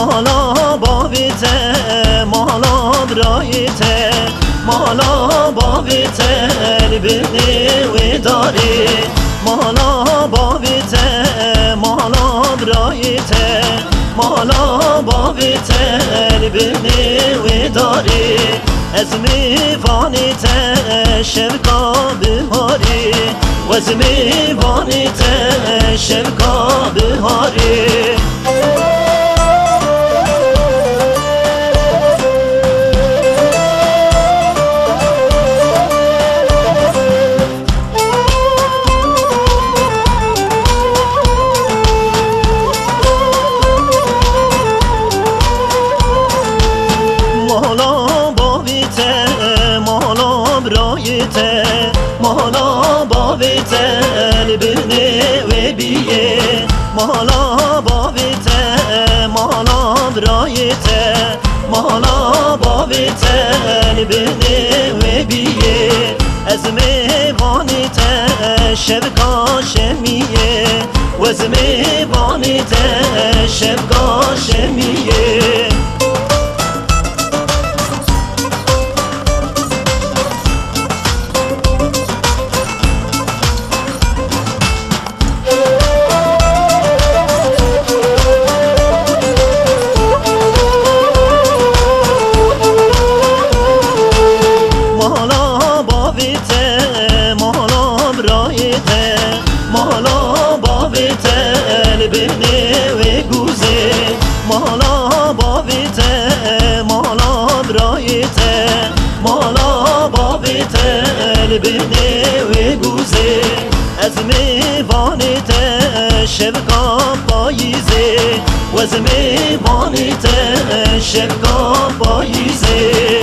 مالا باویته مالا برایته مالا باویته البنی و داری مالا باویته مالا برایته مالا باویته البنی و داری از میوانیته شبکا بهاری و از میوانیته شبکا بهاری مالا باویته البنی و بیه مالا باویته مالا برایته مالا باویته البنی و بیه از میوانیته شبکا شمیه و از میوانیته شبکا شمیه مالا باویته البنی و گوزه مالا باویته مالا برایته مالا باویته البنی و گوزه از میوانیته شبکا پاییزه و از میوانیته شبکا پاییزه